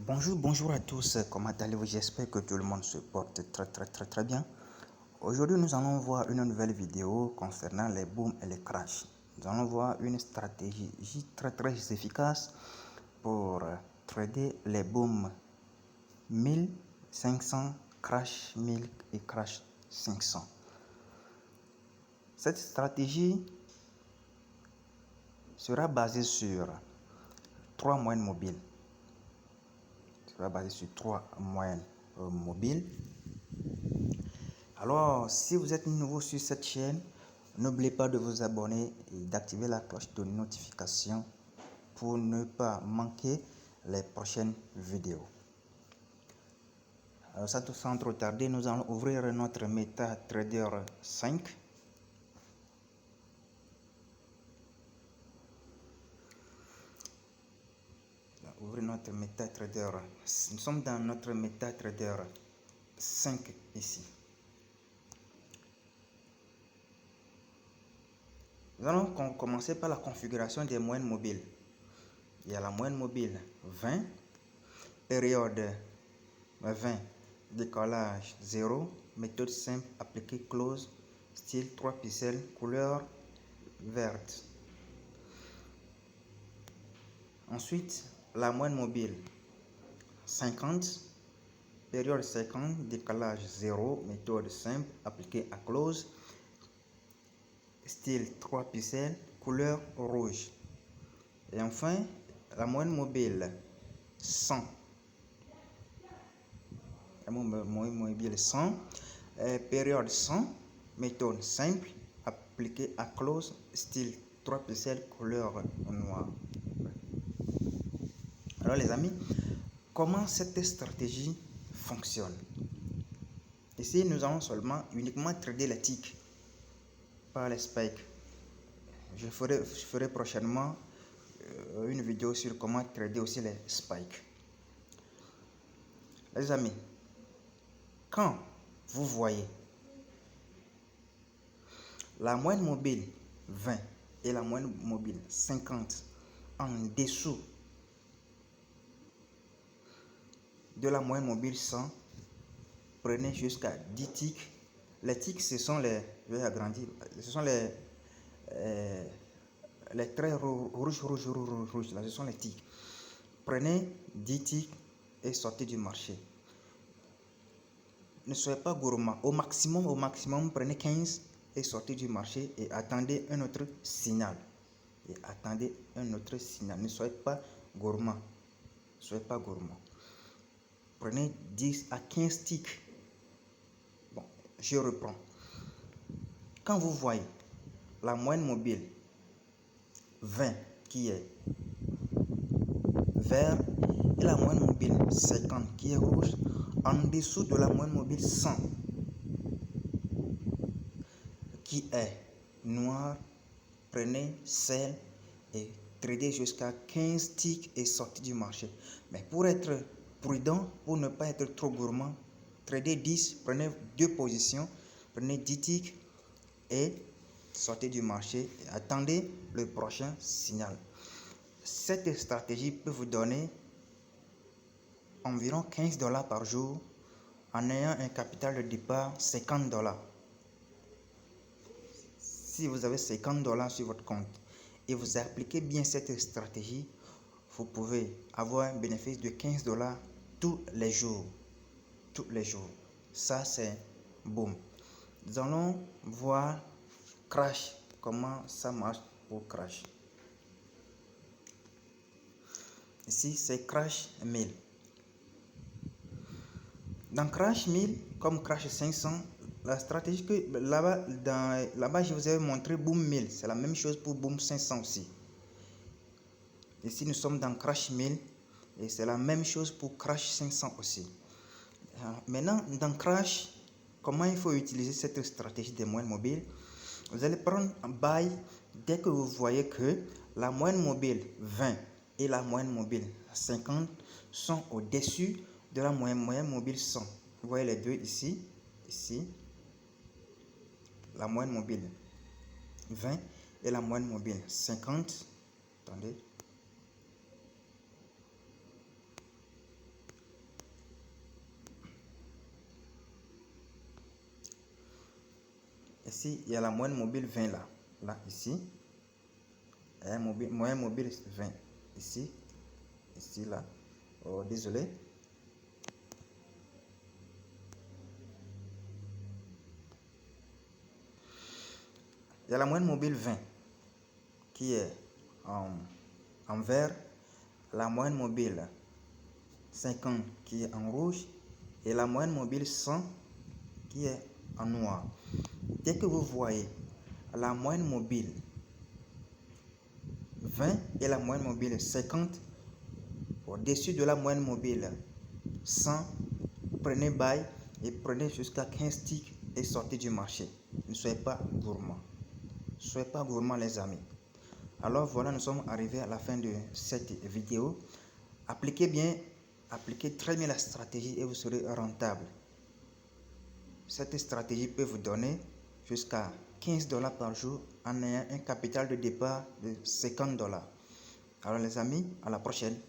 Bonjour à tous, comment allez-vous? J'espère que tout le monde se porte très bien. Aujourd'hui, nous allons voir une nouvelle vidéo concernant les booms et les crashs. Nous allons voir une stratégie très efficace pour trader les booms 1500, crash 1000 et crash 500. Cette stratégie sera basée sur trois moyennes mobiles. Alors, si vous êtes nouveau sur cette chaîne, n'oubliez pas de vous abonner et d'activer la cloche de notification pour ne pas manquer les prochaines vidéos. Alors, sans trop tarder, nous allons ouvrir notre MetaTrader 5. Ouvrir notre MetaTrader. Nous sommes dans notre MetaTrader 5 ici. Nous allons commencer par la configuration des moyennes mobiles. Il y a la moyenne mobile 20, période 20, décollage 0, méthode simple appliquée close, style 3 pixels, couleur verte. Ensuite, la moyenne mobile 50, période 50, décalage 0, méthode simple appliquée à close, style 3 pixels, couleur rouge. Et enfin, la moyenne mobile 100. La moyenne mobile 100, période 100, méthode simple appliquée à close, style 3 pixels, couleur noire. Alors les amis, comment cette stratégie fonctionne? Ici, nous allons uniquement trader les ticks, pas les spikes. Je ferai prochainement une vidéo sur comment trader aussi les spikes. Les amis, quand vous voyez la moyenne mobile 20 et la moyenne mobile 50 en dessous de la moyenne mobile 100, prenez jusqu'à 10 ticks. Les ticks, ce sont les, je vais agrandir, ce sont les traits rouges, là, ce sont les ticks. Prenez 10 ticks et sortez du marché. Ne soyez pas gourmand. Au maximum, prenez 15 et sortez du marché et attendez un autre signal. Ne soyez pas gourmand. Prenez 10 à 15 ticks. Bon, je reprends. Quand vous voyez la moyenne mobile 20 qui est vert et la moyenne mobile 50 qui est rouge, en dessous de la moyenne mobile 100 qui est noir, prenez celle et tradez jusqu'à 15 ticks et sortez du marché. Mais pour être prudent, pour ne pas être trop gourmand, tradez 10, prenez 2 positions, prenez 10 ticks et sortez du marché et attendez le prochain signal. Cette stratégie peut vous donner environ 15 $ par jour en ayant un capital de départ 50 $. Si vous avez 50 $ sur votre compte et vous appliquez bien cette stratégie, vous pouvez avoir un bénéfice de 15 $ tous les jours. Ça, c'est boom. Nous allons voir crash, comment ça marche pour crash. Ici, c'est crash 1000. Dans crash 1000, comme crash 500, la stratégie que là-bas, je vous avais montré boom 1000. C'est la même chose pour boom 500 aussi. Ici, nous sommes dans crash 1000 et c'est la même chose pour crash 500 aussi. Maintenant, dans crash, comment il faut utiliser cette stratégie des moyennes mobiles? Vous allez prendre un buy dès que vous voyez que la moyenne mobile 20 et la moyenne mobile 50 sont au-dessus de la moyenne mobile 100. Vous voyez les deux ici, la moyenne mobile 20 et la moyenne mobile 50. Attendez. Ici, il y a la moyenne mobile 20 là. Là, ici. Il y a moyenne mobile 20. Ici. Ici, là. Oh, désolé. Il y a la moyenne mobile 20 qui est en vert. La moyenne mobile 50 qui est en rouge. Et la moyenne mobile 100 qui est en noir. Dès que vous voyez la moyenne mobile 20 et la moyenne mobile 50 au-dessus de la moyenne mobile 100, prenez bail et prenez jusqu'à 15 ticks et sortez du marché. Ne soyez pas gourmand. Ne soyez pas gourmand les amis. Alors voilà, nous sommes arrivés à la fin de cette vidéo. Appliquez très bien la stratégie et vous serez rentable. Cette stratégie peut vous donner jusqu'à 15 $ par jour en ayant un capital de départ de 50 $. Alors les amis, à la prochaine.